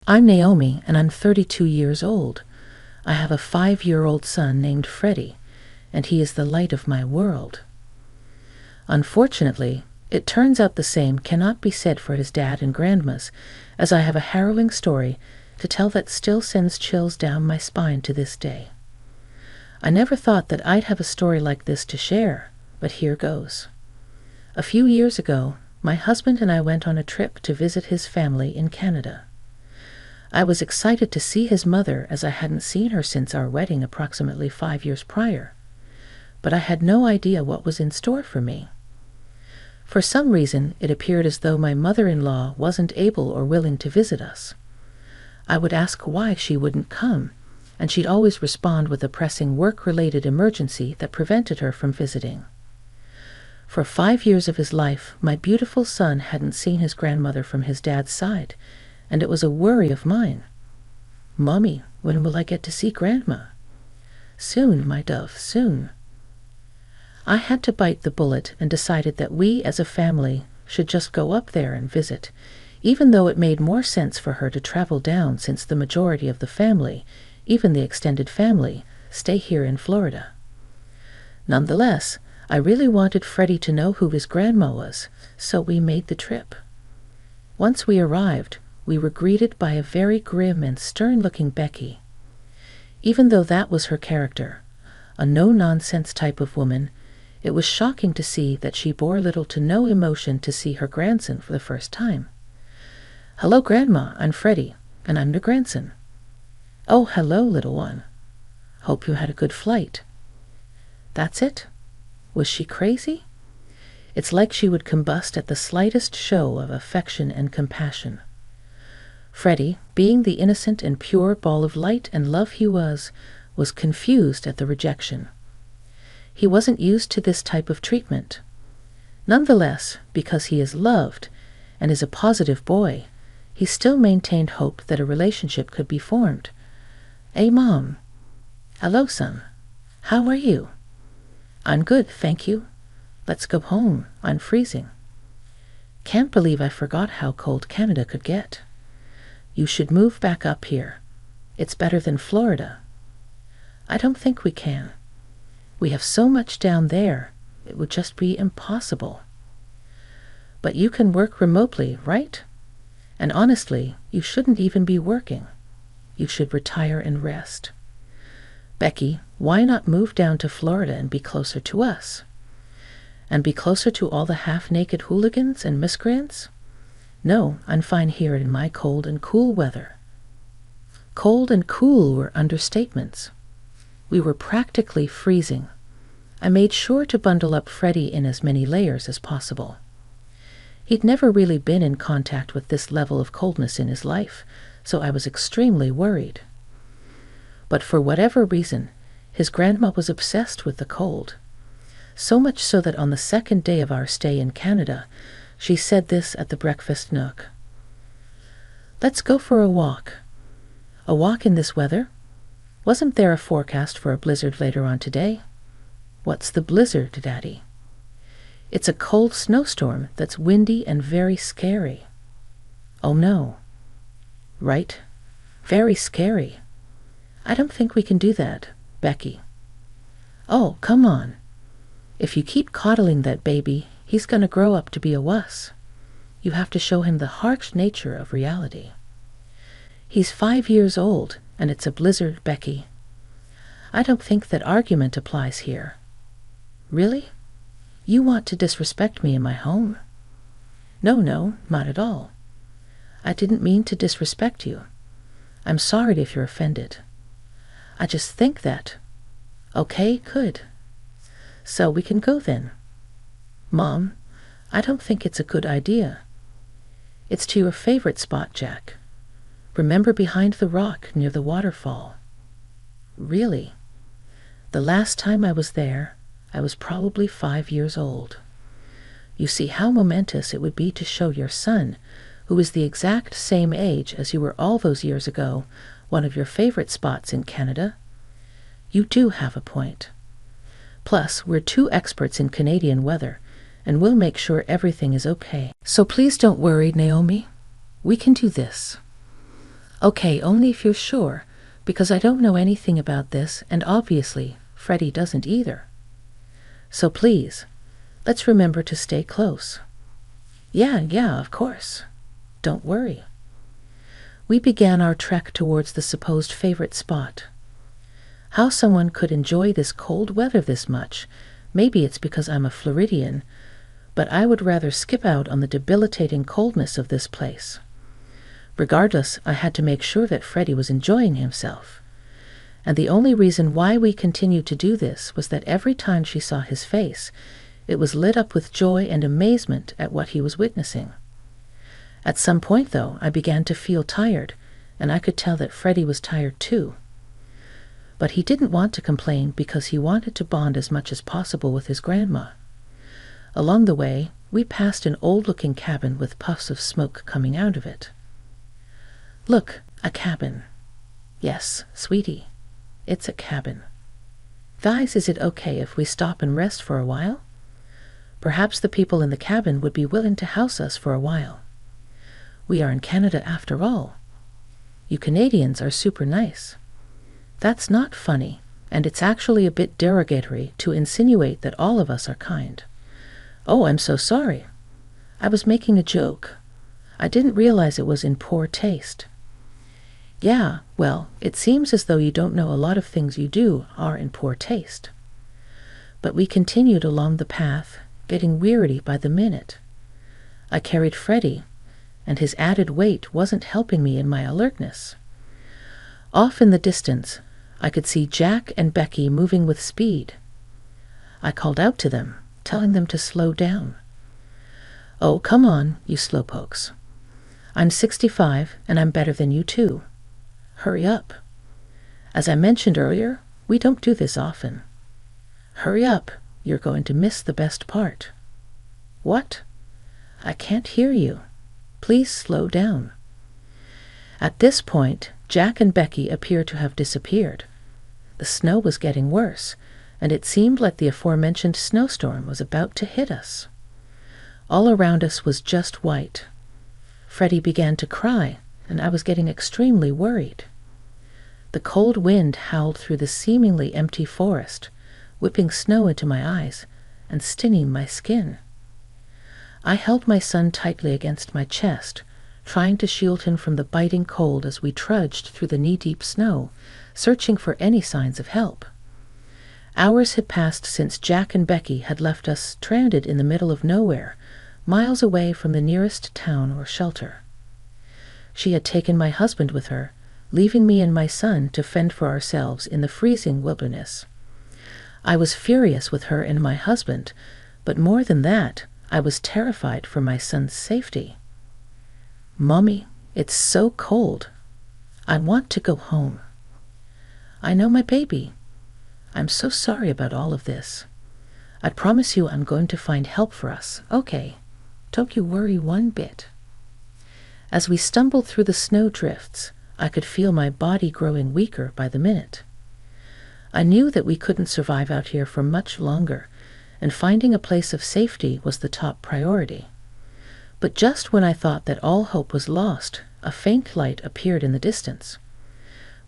I'm Naomi, and I'm 32 years old. I have a 5-year-old son named Freddie, and he is the light of my world. Unfortunately, it turns out the same cannot be said for his dad and grandmas, as I have a harrowing story to tell that still sends chills down my spine to this day. I never thought that I'd have a story like this to share, but here goes. A few years ago, my husband and I went on a trip to visit his family in Canada. I was excited to see his mother, as I hadn't seen her since our wedding approximately 5 years prior, but I had no idea what was in store for me. For some reason, it appeared as though my mother-in-law wasn't able or willing to visit us. I would ask why she wouldn't come, and she'd always respond with a pressing work-related emergency that prevented her from visiting. For 5 years of his life, my beautiful son hadn't seen his grandmother from his dad's side, and it was a worry of mine. "Mommy, when will I get to see Grandma?" "Soon, my dove, soon." I had to bite the bullet and decided that we as a family should just go up there and visit, even though it made more sense for her to travel down since the majority of the family, even the extended family, stay here in Florida. Nonetheless, I really wanted Freddie to know who his grandma was, so we made the trip. Once we arrived, we were greeted by a very grim and stern-looking Becky. Even though that was her character, a no-nonsense type of woman, it was shocking to see that she bore little to no emotion to see her grandson for the first time. "Hello, Grandma, I'm Freddie, and I'm the grandson." "Oh, hello, little one. Hope you had a good flight." That's it? Was she crazy? It's like she would combust at the slightest show of affection and compassion. Freddie, being the innocent and pure ball of light and love he was confused at the rejection. He wasn't used to this type of treatment. Nonetheless, because he is loved and is a positive boy, he still maintained hope that a relationship could be formed. "Hey, Mom." "Hello, son. How are you?" "I'm good, thank you. Let's go home. I'm freezing." "Can't believe I forgot how cold Canada could get. You should move back up here. It's better than Florida." "I don't think we can. We have so much down there, it would just be impossible." "But you can work remotely, right? And honestly, you shouldn't even be working. You should retire and rest." "Becky, why not move down to Florida and be closer to us? And be closer to all the half-naked hooligans and miscreants? No, I'm fine here in my cold and cool weather." Cold and cool were understatements. We were practically freezing. I made sure to bundle up Freddie in as many layers as possible. He'd never really been in contact with this level of coldness in his life, so I was extremely worried. But for whatever reason, his grandma was obsessed with the cold. So much so that on the second day of our stay in Canada, she said this at the breakfast nook. "Let's go for a walk." "A walk in this weather? Wasn't there a forecast for a blizzard later on today?" "What's the blizzard, Daddy?" "It's a cold snowstorm that's windy and very scary." "Oh no." "Right. Very scary. I don't think we can do that, Becky." "Oh, come on. If you keep coddling that baby, he's going to grow up to be a wuss. You have to show him the harsh nature of reality." "He's 5 years old, and it's a blizzard, Becky." "I don't think that argument applies here." "Really? You want to disrespect me in my home?" No, not at all. I didn't mean to disrespect you. I'm sorry if you're offended. I just think that." "Okay, good. So we can go then." "Mom, I don't think it's a good idea. It's to your favorite spot, Jack. Remember behind the rock near the waterfall." "Really? The last time I was there, I was probably 5 years old. You see how momentous it would be to show your son, who is the exact same age as you were all those years ago, one of your favorite spots in Canada. You do have a point. Plus, we're 2 experts in Canadian weather, and we'll make sure everything is okay. So please don't worry, Naomi. We can do this. Okay, only if you're sure, because I don't know anything about this, and obviously, Freddie doesn't either. So please, let's remember to stay close. Yeah, of course. Don't worry. We began our trek towards the supposed favorite spot. How someone could enjoy this cold weather this much, maybe it's because I'm a Floridian, but I would rather skip out on the debilitating coldness of this place. Regardless, I had to make sure that Freddie was enjoying himself. And the only reason why we continued to do this was that every time she saw his face, it was lit up with joy and amazement at what he was witnessing. At some point, though, I began to feel tired, and I could tell that Freddie was tired too. But he didn't want to complain because he wanted to bond as much as possible with his grandma. Along the way, we passed an old-looking cabin with puffs of smoke coming out of it. Look, a cabin. Yes, sweetie, it's a cabin. Guys, is it okay if we stop and rest for a while? Perhaps the people in the cabin would be willing to house us for a while. We are in Canada after all. You Canadians are super nice. That's not funny, and it's actually a bit derogatory to insinuate that all of us are kind. Oh, I'm so sorry. I was making a joke. I didn't realize it was in poor taste. Yeah, well, it seems as though you don't know a lot of things you do are in poor taste. But we continued along the path, getting weary by the minute. I carried Freddie, and his added weight wasn't helping me in my alertness. Off in the distance, I could see Jack and Becky moving with speed. I called out to them, telling them to slow down. Oh, come on, you slowpokes. I'm 65, and I'm better than you too. Hurry up. As I mentioned earlier, we don't do this often. Hurry up, you're going to miss the best part. What? I can't hear you. Please slow down. At this point, Jack and Becky appeared to have disappeared. The snow was getting worse, and it seemed like the aforementioned snowstorm was about to hit us. All around us was just white. Freddie began to cry, and I was getting extremely worried. The cold wind howled through the seemingly empty forest, whipping snow into my eyes and stinging my skin. I held my son tightly against my chest, trying to shield him from the biting cold as we trudged through the knee-deep snow, searching for any signs of help. Hours had passed since Jack and Becky had left us stranded in the middle of nowhere, miles away from the nearest town or shelter. She had taken my husband with her, leaving me and my son to fend for ourselves in the freezing wilderness. I was furious with her and my husband, but more than that, I was terrified for my son's safety. Mommy, it's so cold. I want to go home. I know, my baby. I'm so sorry about all of this. I promise you I'm going to find help for us, okay? Don't you worry one bit. As we stumbled through the snow drifts, I could feel my body growing weaker by the minute. I knew that we couldn't survive out here for much longer, and finding a place of safety was the top priority. But just when I thought that all hope was lost, a faint light appeared in the distance.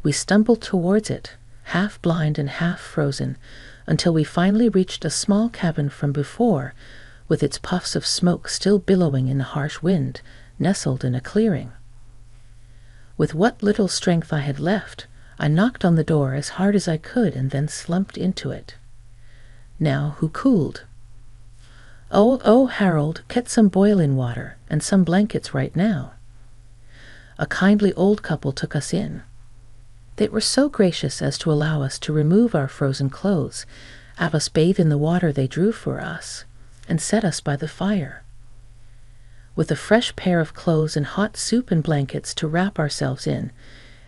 We stumbled towards it, half blind and half frozen, until we finally reached a small cabin from before, with its puffs of smoke still billowing in the harsh wind, nestled in a clearing. With what little strength I had left, I knocked on the door as hard as I could and then slumped into it. Now, who cooled? Oh, Harold, get some boiling water and some blankets right now. A kindly old couple took us in. They were so gracious as to allow us to remove our frozen clothes, have us bathe in the water they drew for us, and set us by the fire. With a fresh pair of clothes and hot soup and blankets to wrap ourselves in,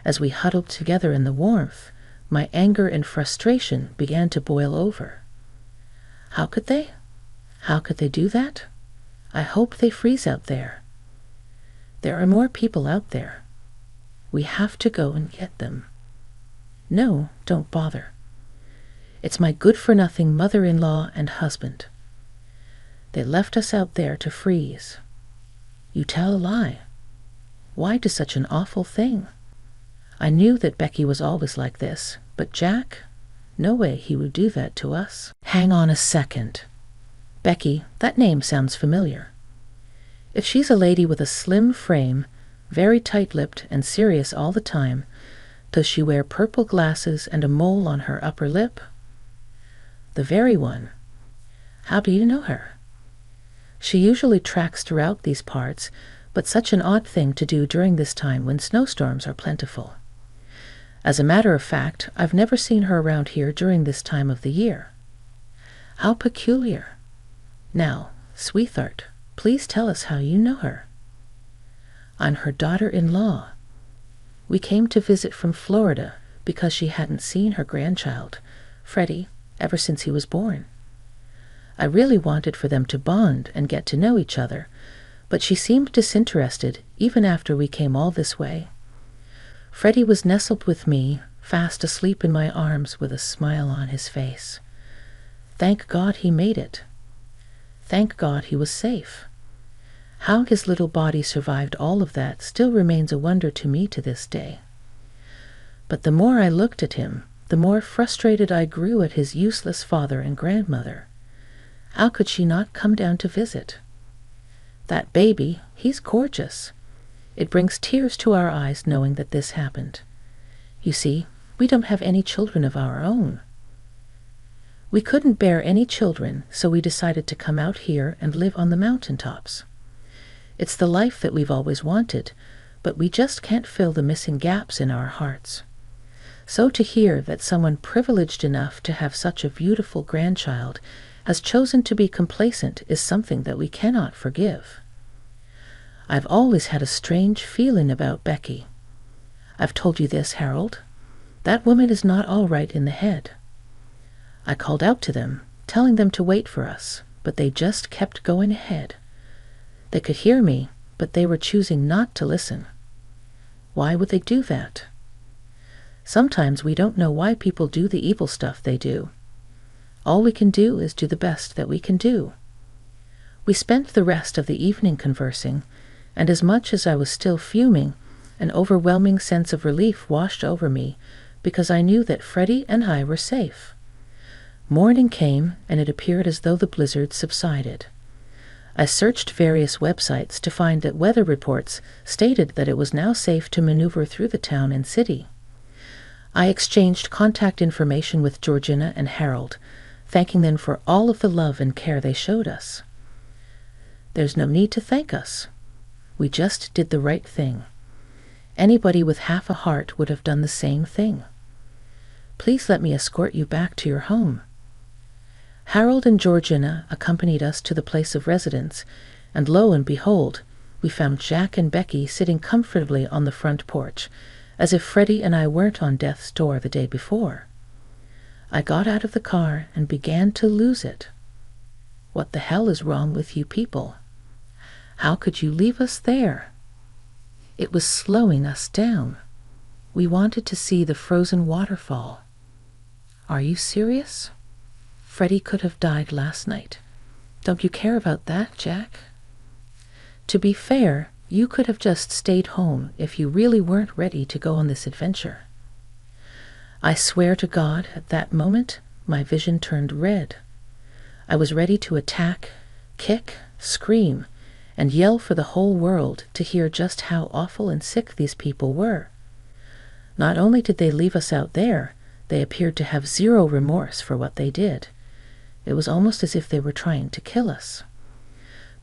as we huddled together in the warmth, my anger and frustration began to boil over. How could they? How could they do that? I hope they freeze out there. There are more people out there. We have to go and get them. No, don't bother. It's my good-for-nothing mother-in-law and husband. They left us out there to freeze. You tell a lie. Why do such an awful thing? I knew that Becky was always like this, but Jack? No way he would do that to us. Hang on a second. Becky, that name sounds familiar. If she's a lady with a slim frame, very tight-lipped and serious all the time, does she wear purple glasses and a mole on her upper lip? The very one. How do you know her? She usually tracks throughout these parts, but such an odd thing to do during this time when snowstorms are plentiful. As a matter of fact, I've never seen her around here during this time of the year. How peculiar. Now, sweetheart, please tell us how you know her. I'm her daughter-in-law. We came to visit from Florida because she hadn't seen her grandchild, Freddie, ever since he was born. I really wanted for them to bond and get to know each other, but she seemed disinterested even after we came all this way. Freddie was nestled with me, fast asleep in my arms with a smile on his face. Thank God he made it. Thank God he was safe. How his little body survived all of that still remains a wonder to me to this day. But the more I looked at him, the more frustrated I grew at his useless father and grandmother. How could she not come down to visit? That baby, he's gorgeous. It brings tears to our eyes knowing that this happened. You see, we don't have any children of our own. We couldn't bear any children, so we decided to come out here and live on the mountaintops. It's the life that we've always wanted, but we just can't fill the missing gaps in our hearts. So to hear that someone privileged enough to have such a beautiful grandchild has chosen to be complacent is something that we cannot forgive. I've always had a strange feeling about Becky. I've told you this, Harold. That woman is not all right in the head. I called out to them, telling them to wait for us, but they just kept going ahead. They could hear me, but they were choosing not to listen. Why would they do that? Sometimes we don't know why people do the evil stuff they do. All we can do is do the best that we can do. We spent the rest of the evening conversing, and as much as I was still fuming, an overwhelming sense of relief washed over me because I knew that Freddie and I were safe. Morning came, and it appeared as though the blizzard subsided. I searched various websites to find that weather reports stated that it was now safe to maneuver through the town and city. I exchanged contact information with Georgina and Harold, thanking them for all of the love and care they showed us. There's no need to thank us. We just did the right thing. Anybody with half a heart would have done the same thing. Please let me escort you back to your home. Harold and Georgina accompanied us to the place of residence, and lo and behold, we found Jack and Becky sitting comfortably on the front porch, as if Freddie and I weren't on death's door the day before. I got out of the car and began to lose it. What the hell is wrong with you people? How could you leave us there? It was slowing us down. We wanted to see the frozen waterfall. Are you serious? Freddie could have died last night. Don't you care about that, Jack? To be fair, you could have just stayed home if you really weren't ready to go on this adventure. I swear to God, at that moment, my vision turned red. I was ready to attack, kick, scream, and yell for the whole world to hear just how awful and sick these people were. Not only did they leave us out there, they appeared to have zero remorse for what they did. It was almost as if they were trying to kill us.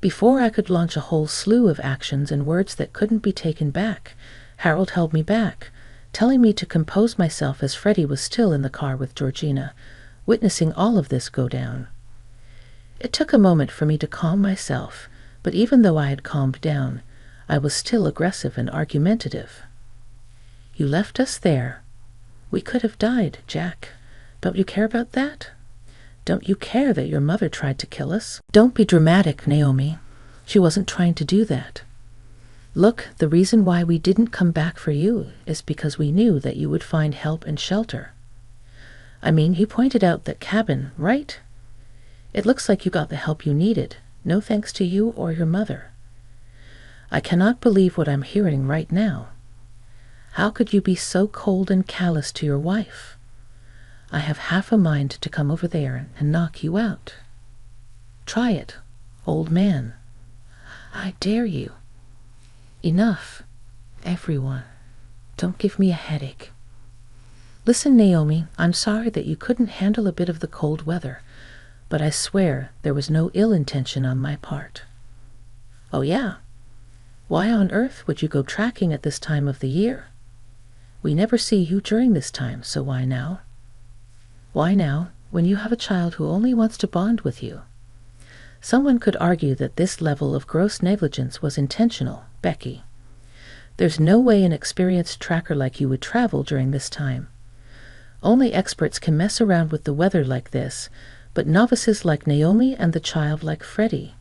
Before I could launch a whole slew of actions and words that couldn't be taken back, Harold held me back, telling me to compose myself as Freddie was still in the car with Georgina, witnessing all of this go down. It took a moment for me to calm myself, but even though I had calmed down, I was still aggressive and argumentative. You left us there. We could have died, Jack. Don't you care about that? Don't you care that your mother tried to kill us? Don't be dramatic, Naomi. She wasn't trying to do that. Look, the reason why we didn't come back for you is because we knew that you would find help and shelter. I mean, you pointed out that cabin, right? It looks like you got the help you needed, no thanks to you or your mother. I cannot believe what I'm hearing right now. How could you be so cold and callous to your wife? I have half a mind to come over there and knock you out. Try it, old man. I dare you. Enough, everyone. Don't give me a headache. Listen, Naomi, I'm sorry that you couldn't handle a bit of the cold weather, but I swear there was no ill intention on my part. Oh, yeah? Why on earth would you go tracking at this time of the year? We never see you during this time, so why now? Why now, when you have a child who only wants to bond with you? Someone could argue that this level of gross negligence was intentional, Becky. There's no way an experienced tracker like you would travel during this time. Only experts can mess around with the weather like this, but novices like Naomi and the child like Freddie.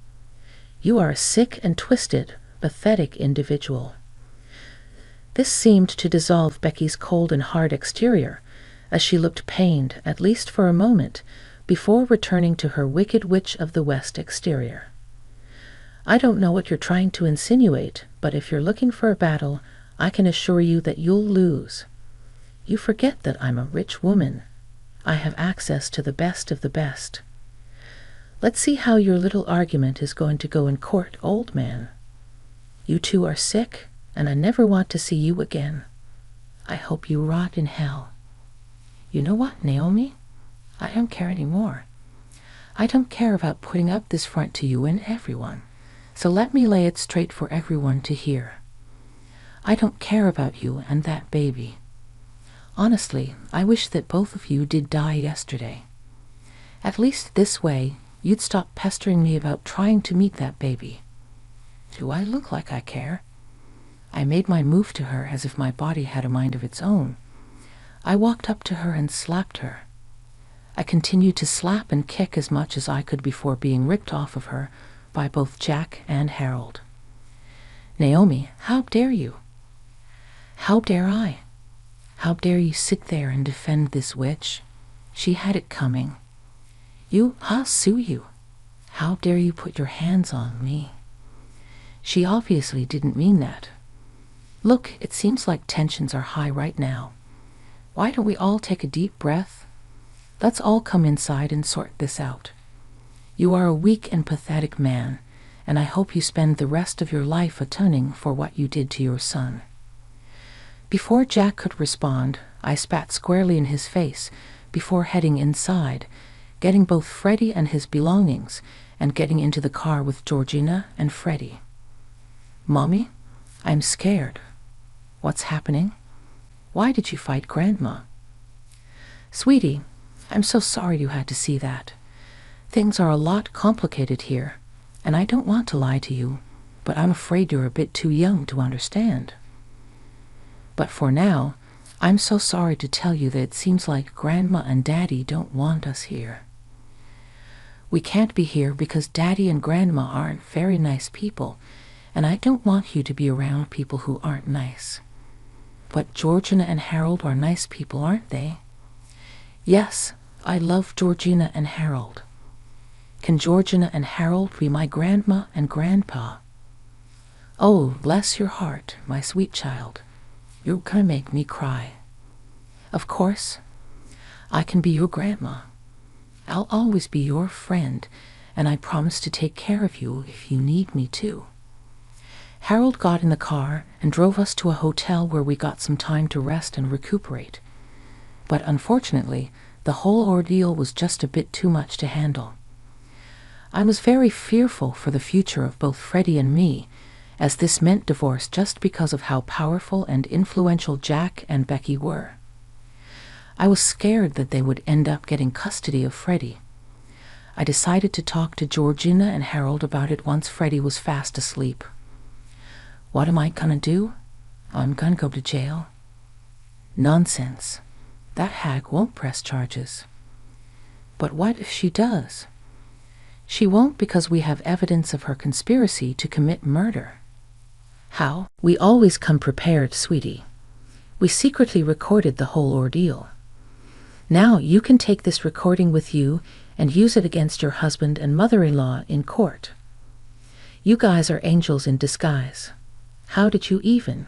You are a sick and twisted, pathetic individual. This seemed to dissolve Becky's cold and hard exterior, as she looked pained, at least for a moment, before returning to her Wicked Witch of the West exterior. I don't know what you're trying to insinuate, but if you're looking for a battle, I can assure you that you'll lose. You forget that I'm a rich woman. I have access to the best of the best. Let's see how your little argument is going to go in court, old man. You two are sick, and I never want to see you again. I hope you rot in hell. You know what, Naomi? I don't care anymore. I don't care about putting up this front to you and everyone, so let me lay it straight for everyone to hear. I don't care about you and that baby. Honestly, I wish that both of you did die yesterday. At least this way, you'd stop pestering me about trying to meet that baby. Do I look like I care? I made my move to her as if my body had a mind of its own. I walked up to her and slapped her. I continued to slap and kick as much as I could before being ripped off of her by both Jack and Harold. Naomi, how dare you? How dare I? How dare you sit there and defend this witch? She had it coming. I'll sue you. How dare you put your hands on me? She obviously didn't mean that. Look, it seems like tensions are high right now. Why don't we all take a deep breath? Let's all come inside and sort this out. You are a weak and pathetic man, and I hope you spend the rest of your life atoning for what you did to your son. Before Jack could respond, I spat squarely in his face before heading inside, getting both Freddie and his belongings, and getting into the car with Georgina and Freddie. Mommy, I'm scared. What's happening? Why did you fight Grandma? Sweetie, I'm so sorry you had to see that. Things are a lot complicated here, and I don't want to lie to you, but I'm afraid you're a bit too young to understand. But for now, I'm so sorry to tell you that it seems like Grandma and Daddy don't want us here. We can't be here because Daddy and Grandma aren't very nice people, and I don't want you to be around people who aren't nice. But Georgina and Harold are nice people, aren't they? Yes, I love Georgina and Harold. Can Georgina and Harold be my grandma and grandpa? Oh, bless your heart, my sweet child. You're gonna make me cry. Of course, I can be your grandma. I'll always be your friend, and I promise to take care of you if you need me to. Harold got in the car and drove us to a hotel where we got some time to rest and recuperate. But unfortunately, the whole ordeal was just a bit too much to handle. I was very fearful for the future of both Freddie and me, as this meant divorce just because of how powerful and influential Jack and Becky were. I was scared that they would end up getting custody of Freddie. I decided to talk to Georgina and Harold about it once Freddie was fast asleep. What am I gonna do? I'm gonna go to jail. Nonsense. That hag won't press charges. But what if she does? She won't, because we have evidence of her conspiracy to commit murder. How? We always come prepared, sweetie. We secretly recorded the whole ordeal. Now you can take this recording with you and use it against your husband and mother-in-law in court. You guys are angels in disguise. How did you even?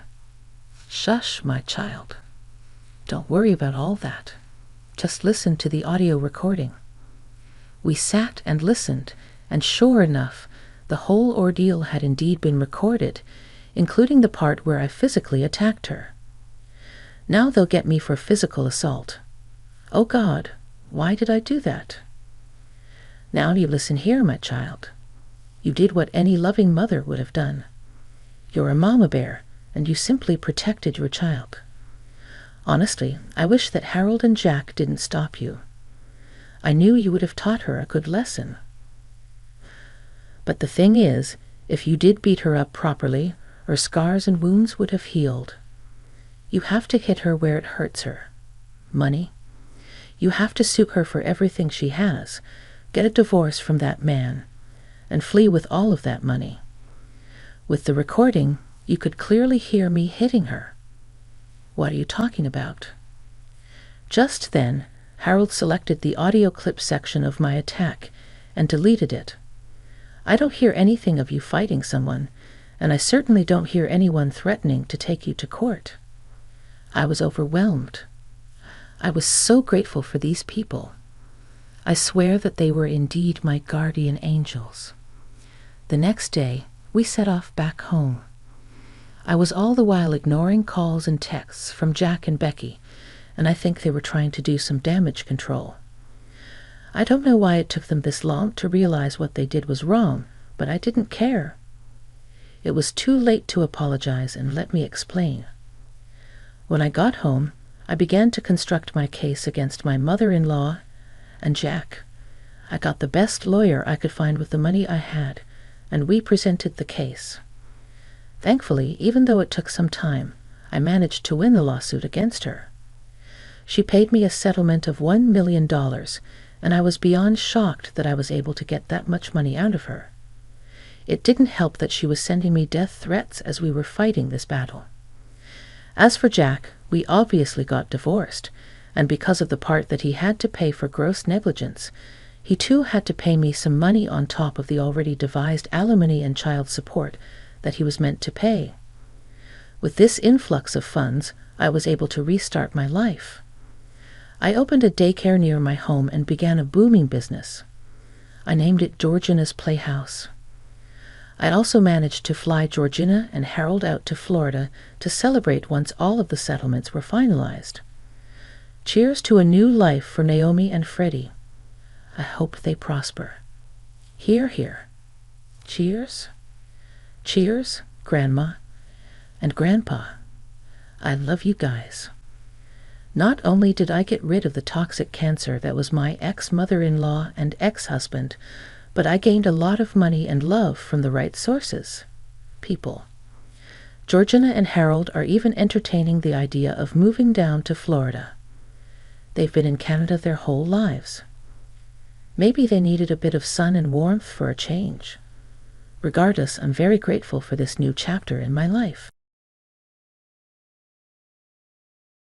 Shush, my child. Don't worry about all that. Just listen to the audio recording. We sat and listened, and sure enough, the whole ordeal had indeed been recorded, including the part where I physically attacked her. Now they'll get me for physical assault. Oh God, why did I do that? Now you listen here, my child. You did what any loving mother would have done. You're a mama bear, and you simply protected your child. Honestly, I wish that Harold and Jack didn't stop you. I knew you would have taught her a good lesson. But the thing is, if you did beat her up properly, her scars and wounds would have healed. You have to hit her where it hurts her. Money. You have to sue her for everything she has, get a divorce from that man, and flee with all of that money. With the recording, you could clearly hear me hitting her. What are you talking about? Just then, Harold selected the audio clip section of my attack and deleted it. I don't hear anything of you fighting someone, and I certainly don't hear anyone threatening to take you to court. I was overwhelmed. I was so grateful for these people. I swear that they were indeed my guardian angels. The next day, we set off back home. I was all the while ignoring calls and texts from Jack and Becky, and I think they were trying to do some damage control. I don't know why it took them this long to realize what they did was wrong, but I didn't care. It was too late to apologize, and let me explain. When I got home, I began to construct my case against my mother-in-law and Jack. I got the best lawyer I could find with the money I had, and we presented the case. Thankfully, even though it took some time, I managed to win the lawsuit against her. She paid me a settlement of $1 million, and I was beyond shocked that I was able to get that much money out of her. It didn't help that she was sending me death threats as we were fighting this battle. As for Jack, we obviously got divorced, and because of the part that he had to pay for gross negligence, he too had to pay me some money on top of the already devised alimony and child support that he was meant to pay. With this influx of funds, I was able to restart my life. I opened a daycare near my home and began a booming business. I named it Georgina's Playhouse. I also managed to fly Georgina and Harold out to Florida to celebrate once all of the settlements were finalized. Cheers to a new life for Naomi and Freddie. I hope they prosper. Hear, hear. Cheers. Cheers, Grandma and Grandpa. I love you guys. Not only did I get rid of the toxic cancer that was my ex-mother-in-law and ex-husband, but I gained a lot of money and love from the right sources. People. Georgina and Harold are even entertaining the idea of moving down to Florida. They've been in Canada their whole lives. Maybe they needed a bit of sun and warmth for a change. Regardless, I'm very grateful for this new chapter in my life.